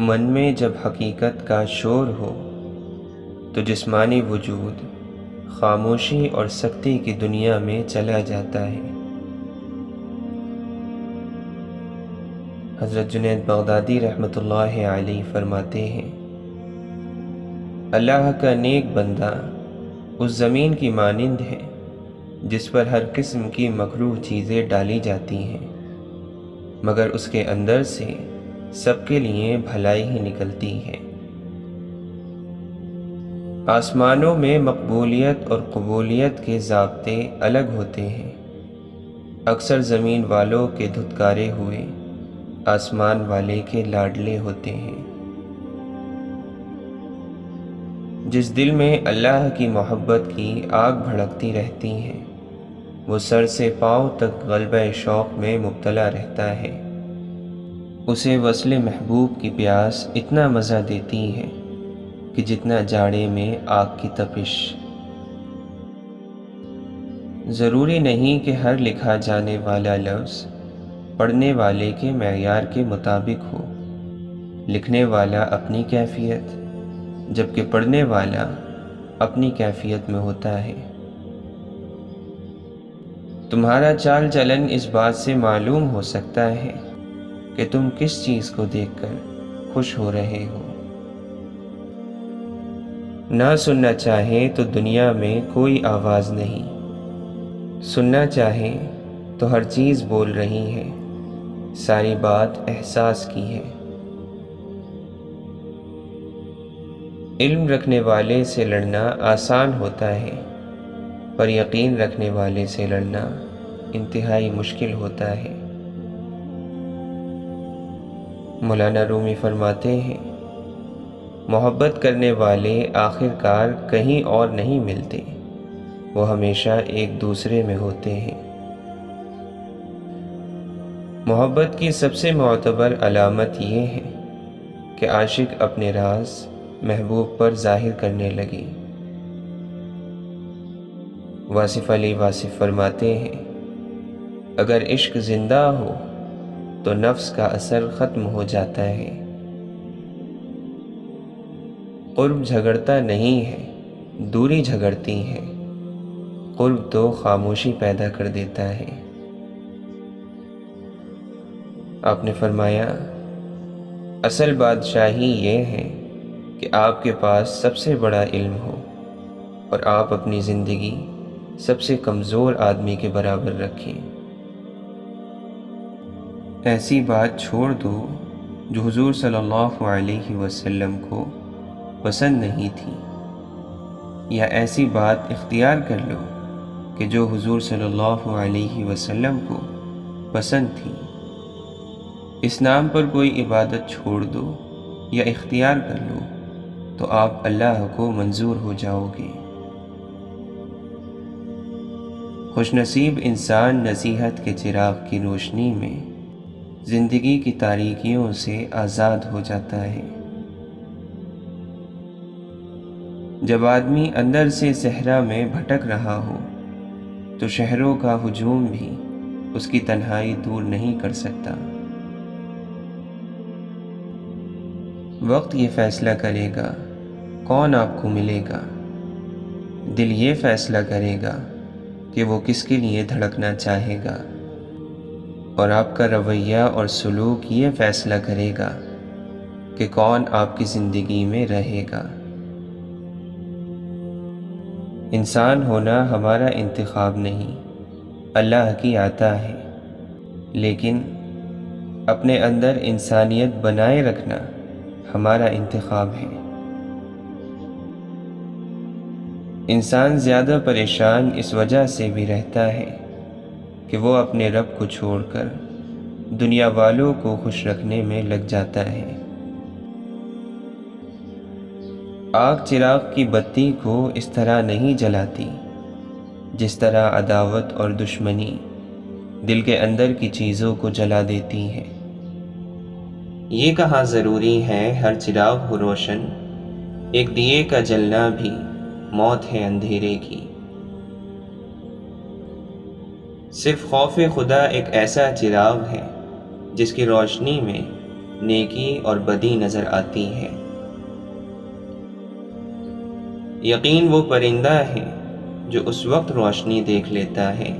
من میں جب حقیقت کا شور ہو تو جسمانی وجود خاموشی اور سکتے کی دنیا میں چلا جاتا ہے۔ حضرت جنید بغدادی رحمۃ اللہ علیہ فرماتے ہیں، اللہ کا نیک بندہ اس زمین کی مانند ہے جس پر ہر قسم کی مکروہ چیزیں ڈالی جاتی ہیں، مگر اس کے اندر سے سب کے لیے بھلائی ہی نکلتی ہے۔ آسمانوں میں مقبولیت اور قبولیت کے ضابطے الگ ہوتے ہیں۔ اکثر زمین والوں کے دھتکارے ہوئے آسمان والے کے لاڈلے ہوتے ہیں۔ جس دل میں اللہ کی محبت کی آگ بھڑکتی رہتی ہے، وہ سر سے پاؤں تک غلبہ شوق میں مبتلا رہتا ہے۔ اسے وصل محبوب کی پیاس اتنا مزہ دیتی ہے کہ جتنا جاڑے میں آگ کی تپش۔ ضروری نہیں کہ ہر لکھا جانے والا لفظ پڑھنے والے کے معیار کے مطابق ہو۔ لکھنے والا اپنی کیفیت، جبکہ پڑھنے والا اپنی کیفیت میں ہوتا ہے۔ تمہارا چال چلن اس بات سے معلوم ہو سکتا ہے کہ تم کس چیز کو دیکھ کر خوش ہو رہے ہو۔ نہ سننا چاہے تو دنیا میں کوئی آواز نہیں، سننا چاہے تو ہر چیز بول رہی ہے، ساری بات احساس کی ہے۔ علم رکھنے والے سے لڑنا آسان ہوتا ہے، پر یقین رکھنے والے سے لڑنا انتہائی مشکل ہوتا ہے۔ مولانا رومی فرماتے ہیں، محبت کرنے والے آخر کار کہیں اور نہیں ملتے، وہ ہمیشہ ایک دوسرے میں ہوتے ہیں۔ محبت کی سب سے معتبر علامت یہ ہے کہ عاشق اپنے راز محبوب پر ظاہر کرنے لگے۔ واصف علی واصف فرماتے ہیں، اگر عشق زندہ ہو تو نفس کا اثر ختم ہو جاتا ہے۔ قرب جھگڑتا نہیں ہے، دوری جھگڑتی ہے۔ قرب تو خاموشی پیدا کر دیتا ہے۔ آپ نے فرمایا، اصل بادشاہی یہ ہے کہ آپ کے پاس سب سے بڑا علم ہو اور آپ اپنی زندگی سب سے کمزور آدمی کے برابر رکھیں۔ ایسی بات چھوڑ دو جو حضور صلی اللہ علیہ وسلم کو پسند نہیں تھی، یا ایسی بات اختیار کر لو کہ جو حضور صلی اللہ علیہ وسلم کو پسند تھی۔ اس نام پر کوئی عبادت چھوڑ دو یا اختیار کر لو تو آپ اللہ کو منظور ہو جاؤ گے۔ خوش نصیب انسان نصیحت کے چراغ کی روشنی میں زندگی کی تاریکیوں سے آزاد ہو جاتا ہے۔ جب آدمی اندر سے صحرا میں بھٹک رہا ہو تو شہروں کا ہجوم بھی اس کی تنہائی دور نہیں کر سکتا۔ وقت یہ فیصلہ کرے گا کون آپ کو ملے گا، دل یہ فیصلہ کرے گا کہ وہ کس کے لیے دھڑکنا چاہے گا، اور آپ کا رویہ اور سلوک یہ فیصلہ کرے گا کہ کون آپ کی زندگی میں رہے گا۔ انسان ہونا ہمارا انتخاب نہیں، اللہ کی عطا ہے، لیکن اپنے اندر انسانیت بنائے رکھنا ہمارا انتخاب ہے۔ انسان زیادہ پریشان اس وجہ سے بھی رہتا ہے کہ وہ اپنے رب کو چھوڑ کر دنیا والوں کو خوش رکھنے میں لگ جاتا ہے۔ آگ چراغ کی بتی کو اس طرح نہیں جلاتی جس طرح عداوت اور دشمنی دل کے اندر کی چیزوں کو جلا دیتی ہے۔ یہ کہا ضروری ہے ہر چراغ ہو روشن، ایک دیے کا جلنا بھی موت ہے اندھیرے کی۔ صرف خوف خدا ایک ایسا چراغ ہے جس کی روشنی میں نیکی اور بدی نظر آتی ہے۔ یقین وہ پرندہ ہے جو اس وقت روشنی دیکھ لیتا ہے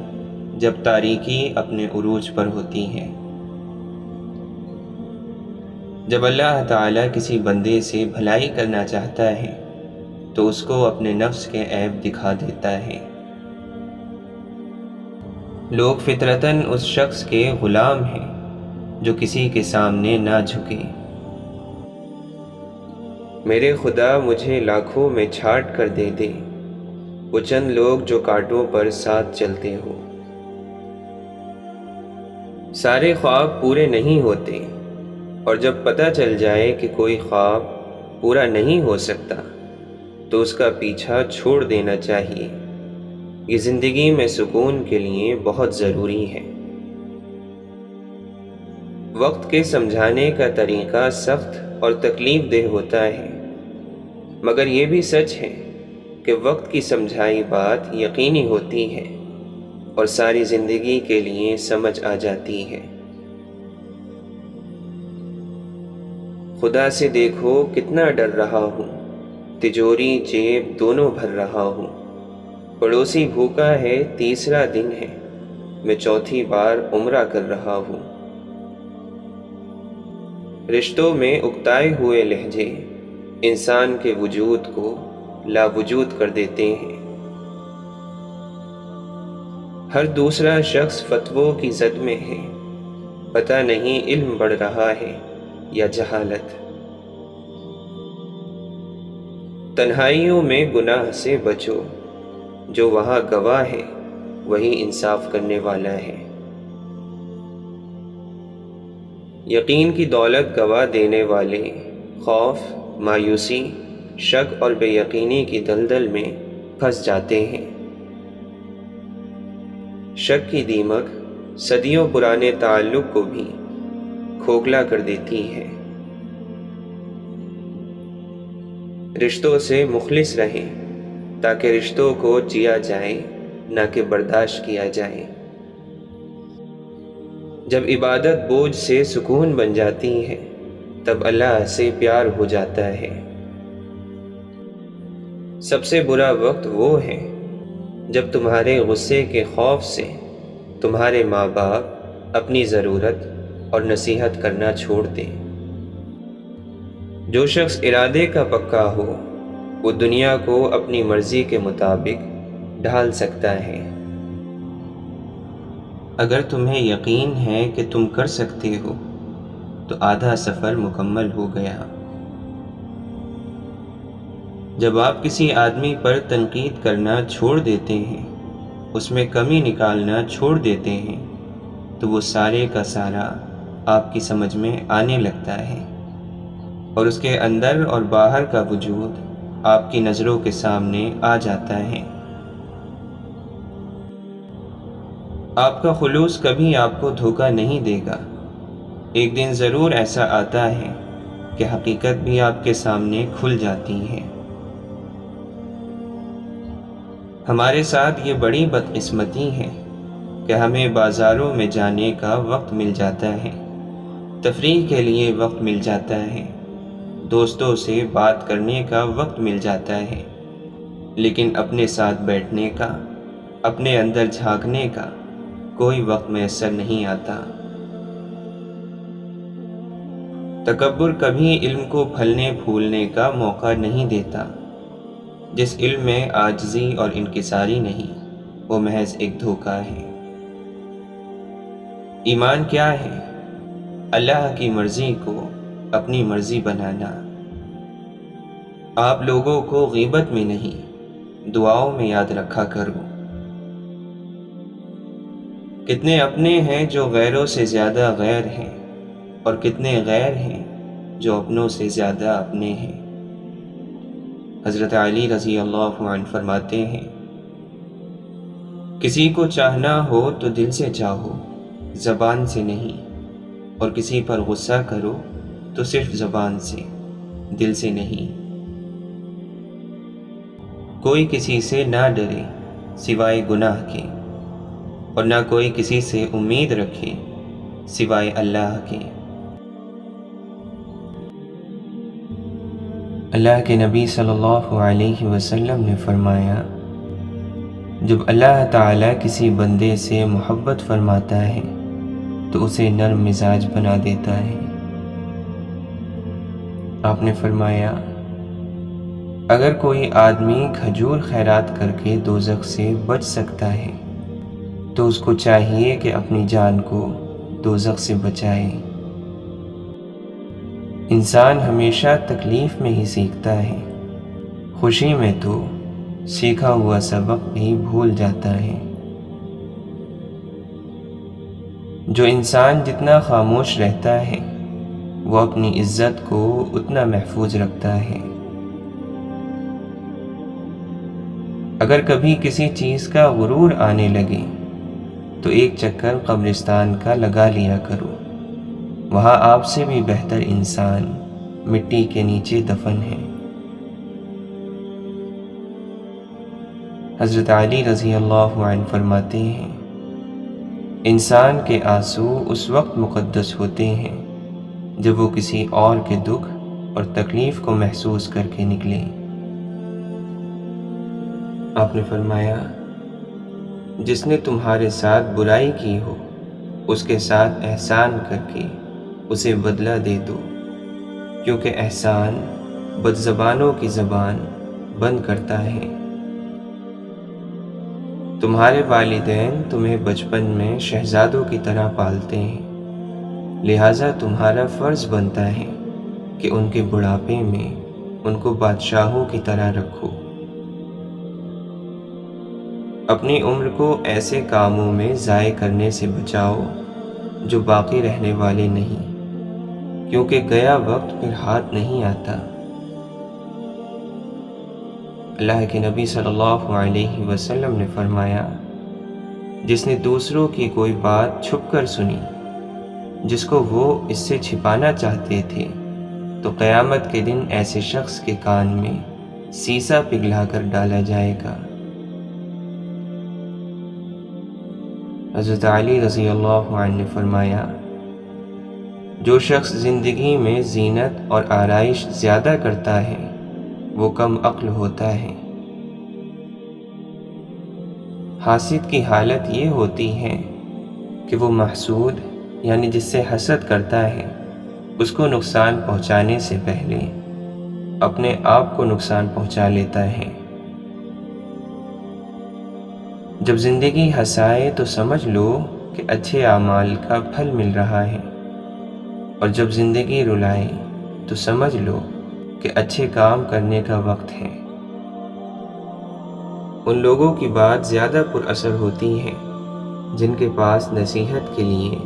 جب تاریکی اپنے عروج پر ہوتی ہے۔ جب اللہ تعالیٰ کسی بندے سے بھلائی کرنا چاہتا ہے تو اس کو اپنے نفس کے عیب دکھا دیتا ہے۔ لوگ فطرتاً اس شخص کے غلام ہیں جو کسی کے سامنے نہ جھکے۔ میرے خدا مجھے لاکھوں میں چھانٹ کر دے دے، وہ چند لوگ جو کانٹوں پر ساتھ چلتے ہو۔ سارے خواب پورے نہیں ہوتے، اور جب پتہ چل جائے کہ کوئی خواب پورا نہیں ہو سکتا تو اس کا پیچھا چھوڑ دینا چاہیے۔ یہ زندگی میں سکون کے لیے بہت ضروری ہے۔ وقت کے سمجھانے کا طریقہ سخت اور تکلیف دہ ہوتا ہے، مگر یہ بھی سچ ہے کہ وقت کی سمجھائی بات یقینی ہوتی ہے اور ساری زندگی کے لیے سمجھ آ جاتی ہے۔ خدا سے دیکھو کتنا ڈر رہا ہوں، تجوری جیب دونوں بھر رہا ہوں۔ پڑوسی بھوکا ہے، تیسرا دن ہے، میں چوتھی بار عمرہ کر رہا ہوں۔ رشتوں میں اکتائے ہوئے لہجے انسان کے وجود کو لا وجود کر دیتے ہیں۔ ہر دوسرا شخص فتووں کی زد میں ہے، پتہ نہیں علم بڑھ رہا ہے یا جہالت۔ تنہائیوں میں گناہ سے بچو، جو وہاں گواہ ہے وہی انصاف کرنے والا ہے۔ یقین کی دولت گوا دینے والے خوف، مایوسی، شک اور بے یقینی کی دلدل میں پھنس جاتے ہیں۔ شک کی دیمک صدیوں پرانے تعلق کو بھی کھوکھلا کر دیتی ہے۔ رشتوں سے مخلص رہیں تاکہ رشتوں کو جیا جائے نہ کہ برداشت کیا جائے۔ جب عبادت بوجھ سے سکون بن جاتی ہے تب اللہ سے پیار ہو جاتا ہے۔ سب سے برا وقت وہ ہے جب تمہارے غصے کے خوف سے تمہارے ماں باپ اپنی ضرورت اور نصیحت کرنا چھوڑ دیں۔ جو شخص ارادے کا پکا ہو وہ دنیا کو اپنی مرضی کے مطابق ڈھال سکتا ہے۔ اگر تمہیں یقین ہے کہ تم کر سکتے ہو تو آدھا سفر مکمل ہو گیا۔ جب آپ کسی آدمی پر تنقید کرنا چھوڑ دیتے ہیں، اس میں کمی نکالنا چھوڑ دیتے ہیں، تو وہ سارے کا سارا آپ کی سمجھ میں آنے لگتا ہے اور اس کے اندر اور باہر کا وجود آپ کی نظروں کے سامنے آ جاتا ہے۔ آپ کا خلوص کبھی آپ کو دھوکہ نہیں دے گا۔ ایک دن ضرور ایسا آتا ہے کہ حقیقت بھی آپ کے سامنے کھل جاتی ہے۔ ہمارے ساتھ یہ بڑی بدقسمتی ہے کہ ہمیں بازاروں میں جانے کا وقت مل جاتا ہے، تفریح کے لیے وقت مل جاتا ہے، دوستوں سے بات کرنے کا وقت مل جاتا ہے، لیکن اپنے ساتھ بیٹھنے کا، اپنے اندر جھانکنے کا کوئی وقت میسر نہیں آتا۔ تکبر کبھی علم کو پھلنے پھولنے کا موقع نہیں دیتا۔ جس علم میں عاجزی اور انکساری نہیں، وہ محض ایک دھوکہ ہے۔ ایمان کیا ہے؟ اللہ کی مرضی کو اپنی مرضی بنانا۔ آپ لوگوں کو غیبت میں نہیں، دعاؤں میں یاد رکھا کرو۔ کتنے اپنے ہیں جو غیروں سے زیادہ غیر ہیں، اور کتنے غیر ہیں جو اپنوں سے زیادہ اپنے ہیں۔ حضرت علی رضی اللہ عنہ فرماتے ہیں، کسی کو چاہنا ہو تو دل سے چاہو، زبان سے نہیں، اور کسی پر غصہ کرو تو صرف زبان سے، دل سے نہیں۔ کوئی کسی سے نہ ڈرے سوائے گناہ کے، اور نہ کوئی کسی سے امید رکھے سوائے اللہ کے۔ اللہ کے نبی صلی اللہ علیہ وسلم نے فرمایا، جب اللہ تعالیٰ کسی بندے سے محبت فرماتا ہے تو اسے نرم مزاج بنا دیتا ہے۔ آپ نے فرمایا، اگر کوئی آدمی کھجور خیرات کر کے دوزخ سے بچ سکتا ہے تو اس کو چاہیے کہ اپنی جان کو دوزخ سے بچائے۔ انسان ہمیشہ تکلیف میں ہی سیکھتا ہے، خوشی میں تو سیکھا ہوا سبق بھی بھول جاتا ہے۔ جو انسان جتنا خاموش رہتا ہے وہ اپنی عزت کو اتنا محفوظ رکھتا ہے۔ اگر کبھی کسی چیز کا غرور آنے لگے تو ایک چکر قبرستان کا لگا لیا کرو، وہاں آپ سے بھی بہتر انسان مٹی کے نیچے دفن ہے۔ حضرت علی رضی اللہ عنہ فرماتے ہیں، انسان کے آنسو اس وقت مقدس ہوتے ہیں جب وہ کسی اور کے دکھ اور تکلیف کو محسوس کر کے نکلے۔ آپ نے فرمایا، جس نے تمہارے ساتھ برائی کی ہو اس کے ساتھ احسان کر کے اسے بدلہ دے دو، کیونکہ احسان بدزبانوں کی زبان بند کرتا ہے۔ تمہارے والدین تمہیں بچپن میں شہزادوں کی طرح پالتے ہیں، لہٰذا تمہارا فرض بنتا ہے کہ ان کے بڑھاپے میں ان کو بادشاہوں کی طرح رکھو۔ اپنی عمر کو ایسے کاموں میں ضائع کرنے سے بچاؤ جو باقی رہنے والے نہیں، کیونکہ گیا وقت پھر ہاتھ نہیں آتا۔ اللہ کے نبی صلی اللہ علیہ وسلم نے فرمایا، جس نے دوسروں کی کوئی بات چھپ کر سنی جس کو وہ اس سے چھپانا چاہتے تھے تو قیامت کے دن ایسے شخص کے کان میں سیسا پگھلا کر ڈالا جائے گا۔ حضرت علی رضی اللہ عنہ نے فرمایا، جو شخص زندگی میں زینت اور آرائش زیادہ کرتا ہے وہ کم عقل ہوتا ہے۔ حاسد کی حالت یہ ہوتی ہے کہ وہ محسود یعنی جس سے حسد کرتا ہے اس کو نقصان پہنچانے سے پہلے اپنے آپ کو نقصان پہنچا لیتا ہے۔ جب زندگی ہنسائے تو سمجھ لو کہ اچھے اعمال کا پھل مل رہا ہے، اور جب زندگی رلائے تو سمجھ لو کہ اچھے کام کرنے کا وقت ہے۔ ان لوگوں کی بات زیادہ پر اثر ہوتی ہے جن کے پاس نصیحت کے لیے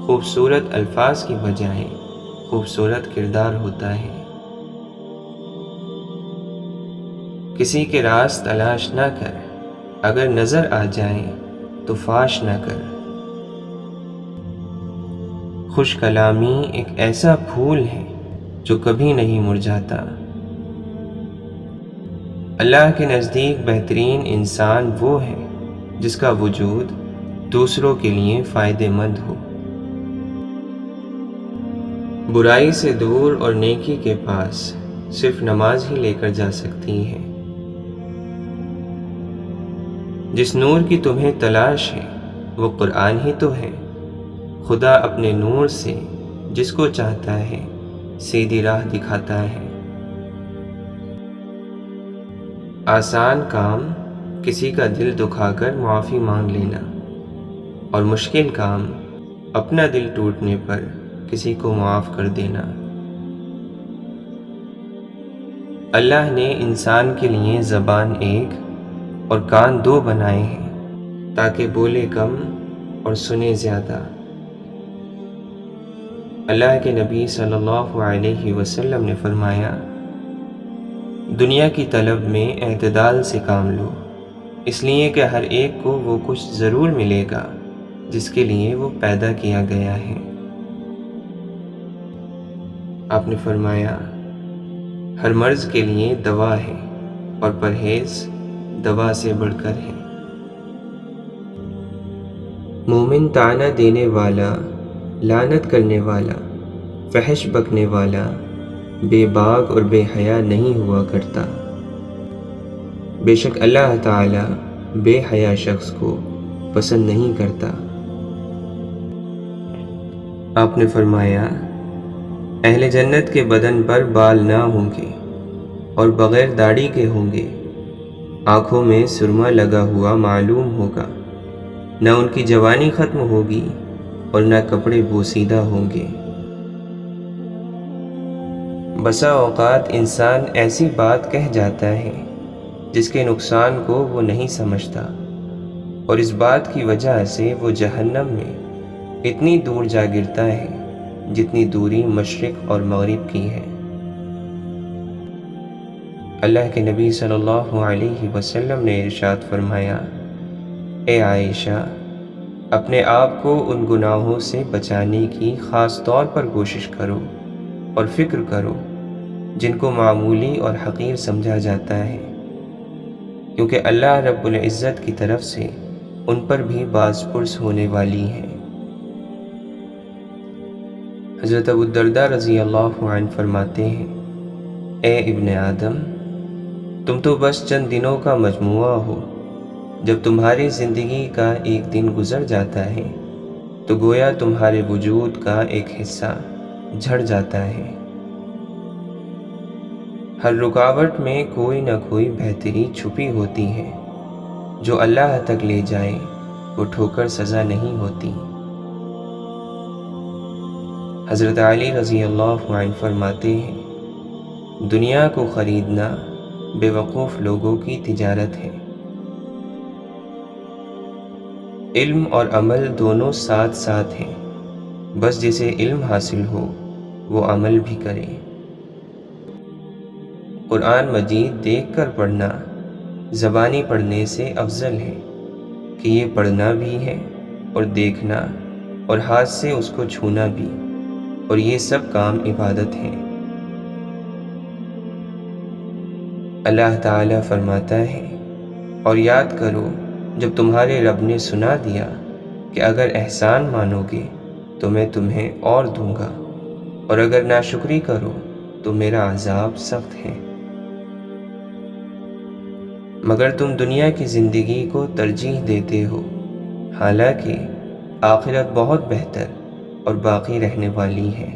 خوبصورت الفاظ کی بجائے خوبصورت کردار ہوتا ہے۔ کسی کے راز تلاش نہ کر، اگر نظر آ جائیں تو فاش نہ کر۔ خوش کلامی ایک ایسا پھول ہے جو کبھی نہیں مرجھاتا۔ اللہ کے نزدیک بہترین انسان وہ ہے جس کا وجود دوسروں کے لیے فائدہ مند ہو۔ برائی سے دور اور نیکی کے پاس صرف نماز ہی لے کر جا سکتی ہے۔ جس نور کی تمہیں تلاش ہے وہ قرآن ہی تو ہے۔ خدا اپنے نور سے جس کو چاہتا ہے سیدھی راہ دکھاتا ہے۔ آسان کام کسی کا دل دکھا کر معافی مانگ لینا، اور مشکل کام اپنا دل ٹوٹنے پر کسی کو معاف کر دینا۔ اللہ نے انسان کے لیے زبان ایک اور کان دو بنائے ہیں تاکہ بولے کم اور سنے زیادہ۔ اللہ کے نبی صلی اللہ علیہ وسلم نے فرمایا، دنیا کی طلب میں اعتدال سے کام لو، اس لیے کہ ہر ایک کو وہ کچھ ضرور ملے گا جس کے لیے وہ پیدا کیا گیا ہے۔ آپ نے فرمایا، ہر مرض کے لیے دوا ہے اور پرہیز دوا سے بڑھ کر ہے۔ مومن طعنہ دینے والا لعنت کرنے والا، فحش بکنے والا، بے باک اور بے حیا نہیں ہوا کرتا۔ بے شک اللہ تعالی بے حیا شخص کو پسند نہیں کرتا۔ آپ نے فرمایا، اہل جنت کے بدن پر بال نہ ہوں گے اور بغیر داڑھی کے ہوں گے، آنکھوں میں سرما لگا ہوا معلوم ہوگا، نہ ان کی جوانی ختم ہوگی اور نہ کپڑے بوسیدہ ہوں گے۔ بسا اوقات انسان ایسی بات کہہ جاتا ہے جس کے نقصان کو وہ نہیں سمجھتا، اور اس بات کی وجہ سے وہ جہنم میں اتنی دور جا گرتا ہے جتنی دوری مشرق اور مغرب کی ہے۔ اللہ کے نبی صلی اللہ علیہ وسلم نے ارشاد فرمایا، اے عائشہ، اپنے آپ کو ان گناہوں سے بچانے کی خاص طور پر کوشش کرو اور فکر کرو جن کو معمولی اور حقیر سمجھا جاتا ہے، کیونکہ اللہ رب العزت کی طرف سے ان پر بھی باز پرس ہونے والی ہیں۔ حضرت ابو الدرداء رضی اللہ عنہ فرماتے ہیں، اے ابن آدم، تم تو بس چند دنوں کا مجموعہ ہو، جب تمہاری زندگی کا ایک دن گزر جاتا ہے تو گویا تمہارے وجود کا ایک حصہ جھڑ جاتا ہے۔ ہر رکاوٹ میں کوئی نہ کوئی بہتری چھپی ہوتی ہے، جو اللہ تک لے جائے وہ ٹھوکر سزا نہیں ہوتی۔ حضرت علی رضی اللہ عنہ فرماتے ہیں، دنیا کو خریدنا بے وقوف لوگوں کی تجارت ہے۔ علم اور عمل دونوں ساتھ ساتھ ہیں، بس جسے علم حاصل ہو وہ عمل بھی کرے۔ قرآن مجید دیکھ کر پڑھنا زبانی پڑھنے سے افضل ہے کہ یہ پڑھنا بھی ہے اور دیکھنا اور ہاتھ سے اس کو چھونا بھی، اور یہ سب کام عبادت ہے۔ اللہ تعالیٰ فرماتا ہے، اور یاد کرو جب تمہارے رب نے سنا دیا کہ اگر احسان مانو گے تو میں تمہیں اور دوں گا، اور اگر ناشکری کرو تو میرا عذاب سخت ہے۔ مگر تم دنیا کی زندگی کو ترجیح دیتے ہو، حالانکہ آخرت بہت بہتر اور باقی رہنے والی ہے۔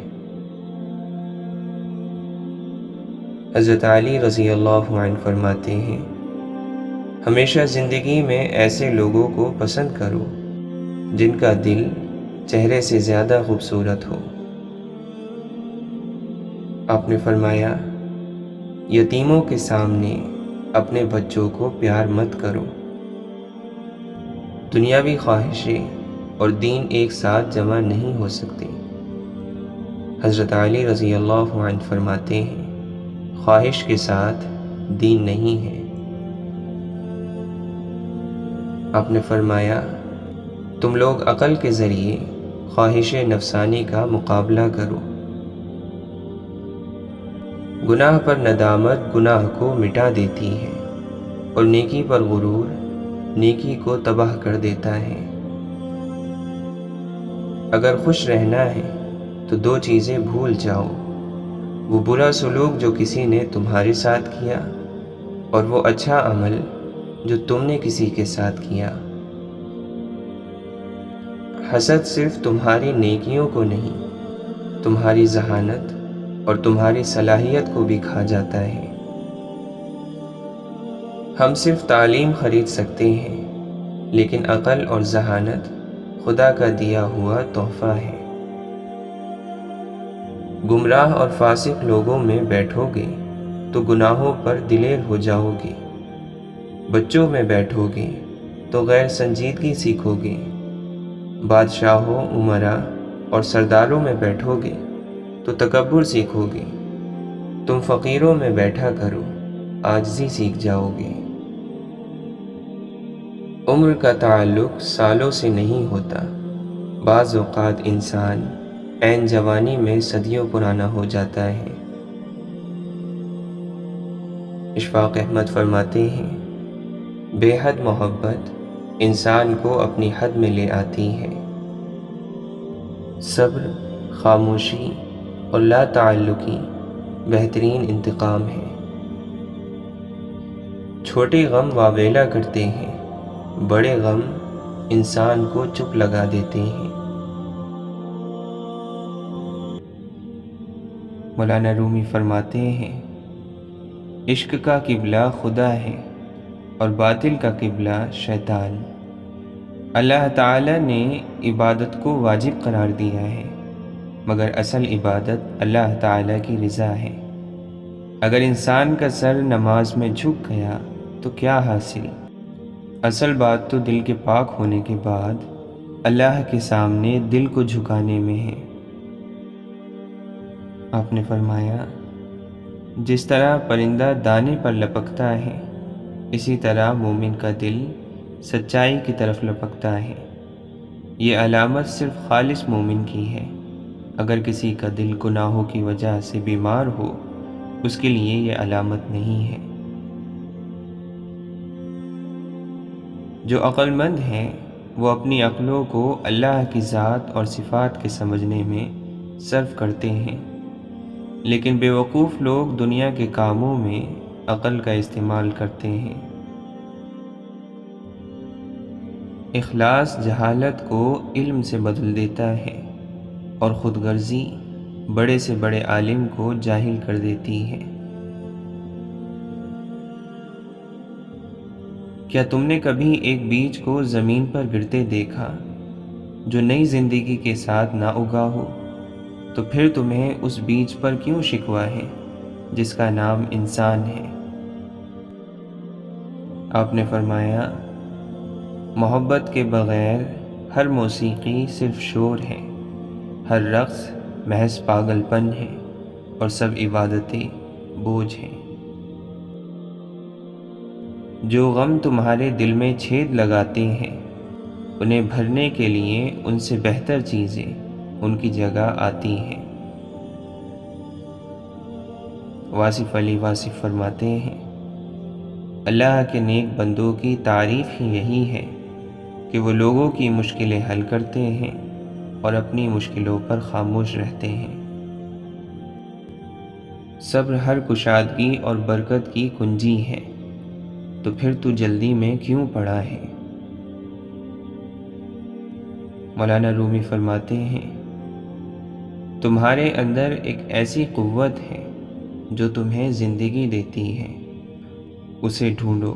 حضرت علی رضی اللہ عنہ فرماتے ہیں، ہمیشہ زندگی میں ایسے لوگوں کو پسند کرو جن کا دل چہرے سے زیادہ خوبصورت ہو۔ آپ نے فرمایا، یتیموں کے سامنے اپنے بچوں کو پیار مت کرو۔ دنیاوی خواہشیں اور دین ایک ساتھ جمع نہیں ہو سکتے۔ حضرت علی رضی اللہ عنہ فرماتے ہیں، خواہش کے ساتھ دین نہیں ہے۔ آپ نے فرمایا، تم لوگ عقل کے ذریعے خواہش نفسانی کا مقابلہ کرو۔ گناہ پر ندامت گناہ کو مٹا دیتی ہے، اور نیکی پر غرور نیکی کو تباہ کر دیتا ہے۔ اگر خوش رہنا ہے تو دو چیزیں بھول جاؤ، وہ برا سلوک جو کسی نے تمہارے ساتھ کیا، اور وہ اچھا عمل جو تم نے کسی کے ساتھ کیا۔ حسد صرف تمہاری نیکیوں کو نہیں، تمہاری ذہانت اور تمہاری صلاحیت کو بھی کھا جاتا ہے۔ ہم صرف تعلیم خرید سکتے ہیں، لیکن عقل اور ذہانت خدا کا دیا ہوا تحفہ ہے۔ گمراہ اور فاسق لوگوں میں بیٹھو گے تو گناہوں پر دلیر ہو جاؤ گے، بچوں میں بیٹھو گے تو غیر سنجیدگی سیکھو گے، بادشاہوں، امراء اور سرداروں میں بیٹھو گے تو تکبر سیکھو گے، تم فقیروں میں بیٹھا کرو، عاجزی سیکھ جاؤ گے۔ عمر کا تعلق سالوں سے نہیں ہوتا، بعض اوقات انسان عین جوانی میں صدیوں پرانا ہو جاتا ہے۔ اشفاق احمد فرماتے ہیں، بے حد محبت انسان کو اپنی حد میں لے آتی ہے۔ صبر، خاموشی اور لا تعلقی بہترین انتقام ہے۔ چھوٹے غم واویلا کرتے ہیں، بڑے غم انسان کو چپ لگا دیتے ہیں۔ مولانا رومی فرماتے ہیں، عشق کا قبلہ خدا ہے اور باطل کا قبلہ شیطان۔ اللہ تعالیٰ نے عبادت کو واجب قرار دیا ہے، مگر اصل عبادت اللہ تعالیٰ کی رضا ہے۔ اگر انسان کا سر نماز میں جھک گیا تو کیا حاصل؟ اصل بات تو دل کے پاک ہونے کے بعد اللہ کے سامنے دل کو جھکانے میں ہے۔ آپ نے فرمایا، جس طرح پرندہ دانے پر لپکتا ہے، اسی طرح مومن کا دل سچائی کی طرف لپکتا ہے۔ یہ علامت صرف خالص مومن کی ہے۔ اگر کسی کا دل گناہوں کی وجہ سے بیمار ہو، اس کے لیے یہ علامت نہیں ہے۔ جو عقل مند ہیں وہ اپنی عقلوں کو اللہ کی ذات اور صفات کے سمجھنے میں صرف کرتے ہیں، لیکن بے وقوف لوگ دنیا کے کاموں میں عقل کا استعمال کرتے ہیں۔ اخلاص جہالت کو علم سے بدل دیتا ہے اور خود غرضی بڑے سے بڑے عالم کو جاہل کر دیتی ہے۔ کیا تم نے کبھی ایک بیج کو زمین پر گرتے دیکھا جو نئی زندگی کے ساتھ نہ اگا ہو؟ تو پھر تمہیں اس بیج پر کیوں شکوہ ہے جس کا نام انسان ہے؟ آپ نے فرمایا، محبت کے بغیر ہر موسیقی صرف شور ہے، ہر رقص محض پاگل پن ہے اور سب عبادتیں بوجھ ہیں۔ جو غم تمہارے دل میں چھید لگاتے ہیں، انہیں بھرنے کے لیے ان سے بہتر چیزیں ان کی جگہ آتی ہیں۔ واصف علی واصف فرماتے ہیں، اللہ کے نیک بندوں کی تعریف ہی یہی ہے کہ وہ لوگوں کی مشکلیں حل کرتے ہیں اور اپنی مشکلوں پر خاموش رہتے ہیں۔ صبر ہر کشادگی اور برکت کی کنجی ہے، تو پھر تو جلدی میں کیوں پڑا ہے؟ مولانا رومی فرماتے ہیں، تمہارے اندر ایک ایسی قوت ہے جو تمہیں زندگی دیتی ہے، اسے ڈھونڈو۔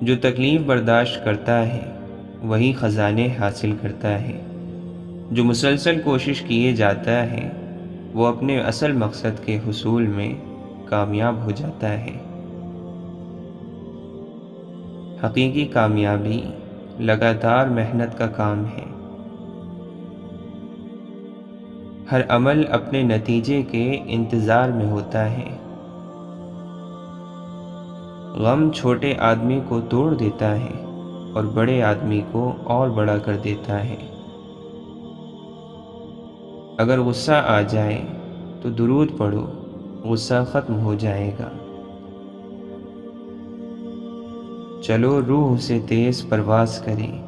جو تکلیف برداشت کرتا ہے وہی خزانے حاصل کرتا ہے۔ جو مسلسل کوشش کیے جاتا ہے وہ اپنے اصل مقصد کے حصول میں کامیاب ہو جاتا ہے۔ حقیقی کامیابی لگاتار محنت کا کام ہے۔ ہر عمل اپنے نتیجے کے انتظار میں ہوتا ہے۔ غم چھوٹے آدمی کو توڑ دیتا ہے اور بڑے آدمی کو اور بڑا کر دیتا ہے۔ اگر غصہ آ جائے تو درود پڑھو، غصہ ختم ہو جائے گا۔ چلو روح سے تیز پرواز کریں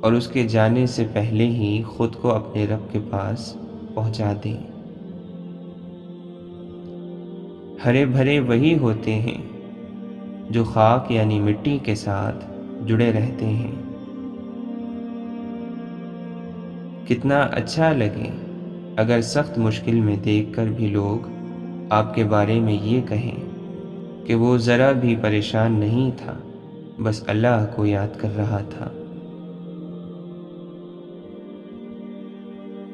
اور اس کے جانے سے پہلے ہی خود کو اپنے رب کے پاس پہنچا دیں۔ ہرے بھرے وہی ہوتے ہیں جو خاک یعنی مٹی کے ساتھ جڑے رہتے ہیں۔ کتنا اچھا لگے اگر سخت مشکل میں دیکھ کر بھی لوگ آپ کے بارے میں یہ کہیں کہ وہ ذرا بھی پریشان نہیں تھا، بس اللہ کو یاد کر رہا تھا۔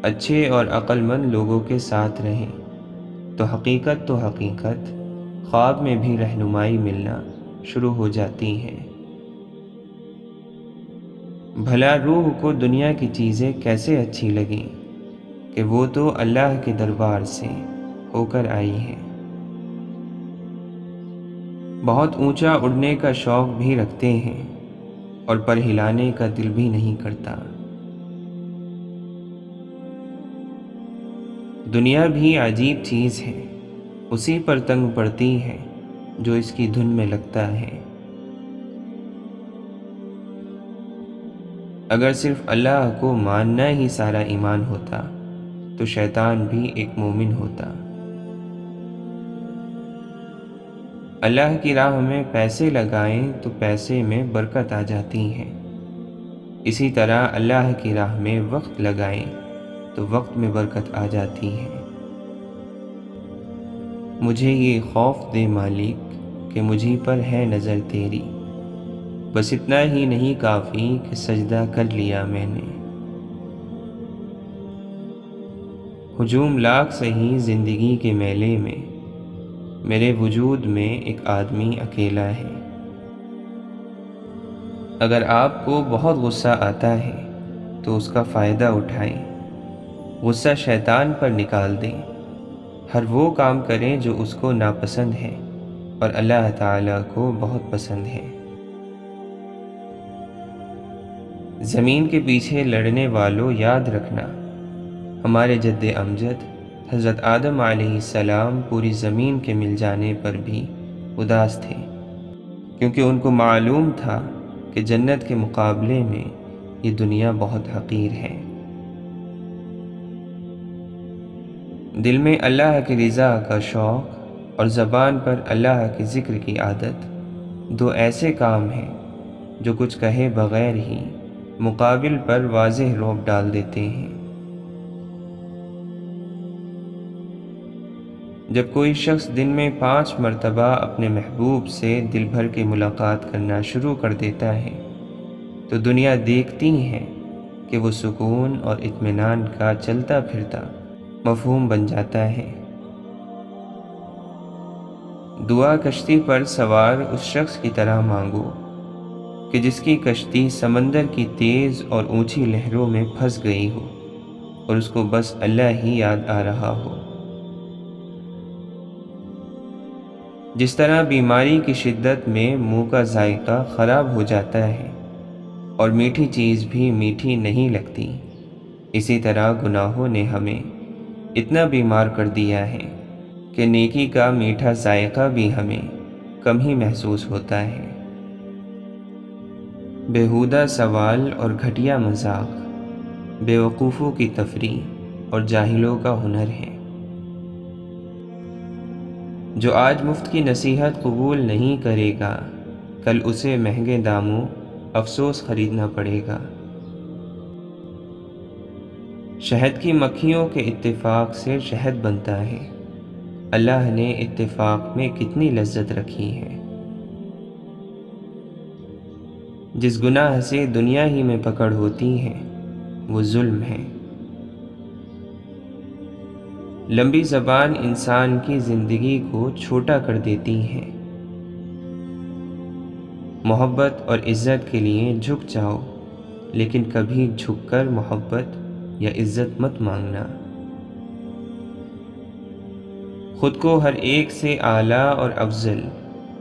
اچھے اور عقل مند لوگوں کے ساتھ رہیں تو حقیقت خواب میں بھی رہنمائی ملنا شروع ہو جاتی ہے۔ بھلا روح کو دنیا کی چیزیں کیسے اچھی لگیں کہ وہ تو اللہ کے دربار سے ہو کر آئی ہے۔ بہت اونچا اڑنے کا شوق بھی رکھتے ہیں اور پر ہلانے کا دل بھی نہیں کرتا۔ دنیا بھی عجیب چیز ہے، اسی پر تنگ پڑتی ہے جو اس کی دھن میں لگتا ہے۔ اگر صرف اللہ کو ماننا ہی سارا ایمان ہوتا تو شیطان بھی ایک مومن ہوتا۔ اللہ کی راہ میں پیسے لگائیں تو پیسے میں برکت آ جاتی ہے، اسی طرح اللہ کی راہ میں وقت لگائیں تو وقت میں برکت آ جاتی ہے۔ مجھے یہ خوف دے مالک کہ مجھے پر ہے نظر تیری، بس اتنا ہی نہیں کافی کہ سجدہ کر لیا میں نے۔ ہجوم لاکھ سہی زندگی کے میلے میں، میرے وجود میں ایک آدمی اکیلا ہے۔ اگر آپ کو بہت غصہ آتا ہے تو اس کا فائدہ اٹھائیں، غصہ شیطان پر نکال دیں، ہر وہ کام کریں جو اس کو ناپسند ہے اور اللہ تعالیٰ کو بہت پسند ہے۔ زمین کے پیچھے لڑنے والوں یاد رکھنا، ہمارے جد امجد حضرت آدم علیہ السلام پوری زمین کے مل جانے پر بھی اداس تھے، کیونکہ ان کو معلوم تھا کہ جنت کے مقابلے میں یہ دنیا بہت حقیر ہے۔ دل میں اللہ کی رضا کا شوق اور زبان پر اللہ کے ذکر کی عادت، دو ایسے کام ہیں جو کچھ کہے بغیر ہی مقابل پر واضح رعب ڈال دیتے ہیں۔ جب کوئی شخص دن میں 5 مرتبہ اپنے محبوب سے دل بھر کے ملاقات کرنا شروع کر دیتا ہے تو دنیا دیکھتی ہے کہ وہ سکون اور اطمینان کا چلتا پھرتا مفہوم بن جاتا ہے۔ دعا کشتی پر سوار اس شخص کی طرح مانگو کہ جس کی کشتی سمندر کی تیز اور اونچی لہروں میں پھنس گئی ہو اور اس کو بس اللہ ہی یاد آ رہا ہو۔ جس طرح بیماری کی شدت میں منہ کا ذائقہ خراب ہو جاتا ہے اور میٹھی چیز بھی میٹھی نہیں لگتی، اسی طرح گناہوں نے ہمیں اتنا بیمار کر دیا ہے کہ نیکی کا میٹھا ذائقہ بھی ہمیں کم ہی محسوس ہوتا ہے۔ بیہودہ سوال اور گھٹیا مذاق بے وقوفوں کی تفریح اور جاہلوں کا ہنر ہے۔ جو آج مفت کی نصیحت قبول نہیں کرے گا، کل اسے مہنگے داموں افسوس خریدنا پڑے گا۔ شہد کی مکھیوں کے اتفاق سے شہد بنتا ہے، اللہ نے اتفاق میں کتنی لذت رکھی ہے۔ جس گناہ سے دنیا ہی میں پکڑ ہوتی ہے وہ ظلم ہے۔ لمبی زبان انسان کی زندگی کو چھوٹا کر دیتی ہے۔ محبت اور عزت کے لیے جھک جاؤ، لیکن کبھی جھک کر محبت یا عزت مت مانگنا۔ خود کو ہر ایک سے اعلیٰ اور افضل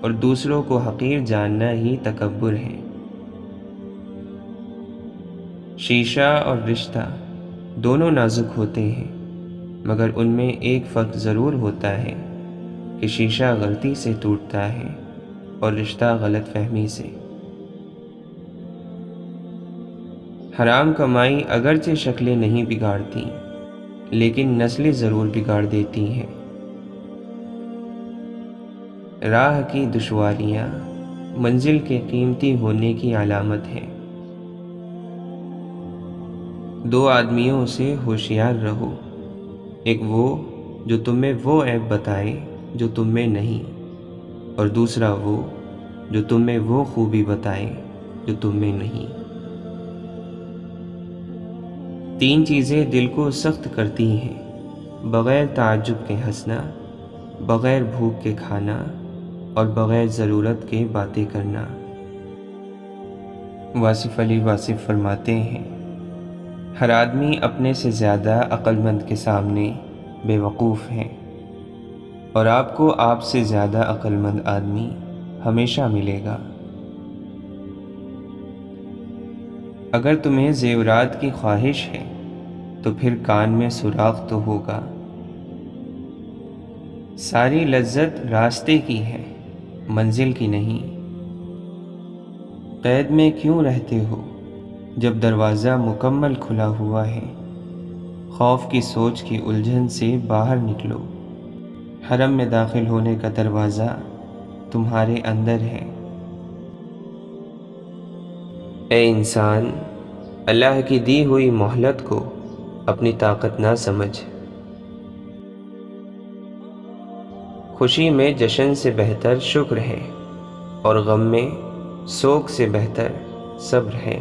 اور دوسروں کو حقیر جاننا ہی تکبر ہے۔ شیشہ اور رشتہ دونوں نازک ہوتے ہیں، مگر ان میں ایک فرق ضرور ہوتا ہے کہ شیشہ غلطی سے ٹوٹتا ہے اور رشتہ غلط فہمی سے۔ حرام کمائی اگرچہ شکلیں نہیں بگاڑتی، لیکن نسلیں ضرور بگاڑ دیتی ہیں۔ راہ کی دشواریاں منزل کے قیمتی ہونے کی علامت ہے۔ دو آدمیوں سے ہوشیار رہو، ایک وہ جو تم میں وہ عیب بتائے جو تم میں نہیں، اور دوسرا وہ جو تم میں وہ خوبی بتائے جو تم میں نہیں۔ 3 چیزیں دل کو سخت کرتی ہیں: بغیر تعجب کے ہنسنا، بغیر بھوک کے کھانا اور بغیر ضرورت کے باتیں کرنا۔ واصف علی واصف فرماتے ہیں، ہر آدمی اپنے سے زیادہ عقل مند کے سامنے بے وقوف ہے، اور آپ کو آپ سے زیادہ عقل مند آدمی ہمیشہ ملے گا۔ اگر تمہیں زیورات کی خواہش ہے تو پھر کان میں سوراخ تو ہوگا۔ ساری لذت راستے کی ہے، منزل کی نہیں۔ قید میں کیوں رہتے ہو؟ جب دروازہ مکمل کھلا ہوا ہے، خوف کی سوچ کی الجھن سے باہر نکلو۔ حرم میں داخل ہونے کا دروازہ تمہارے اندر ہے۔ اے انسان، اللہ کی دی ہوئی مہلت کو اپنی طاقت نہ سمجھ۔ خوشی میں جشن سے بہتر شکر ہے، اور غم میں سوگ سے بہتر صبر ہے۔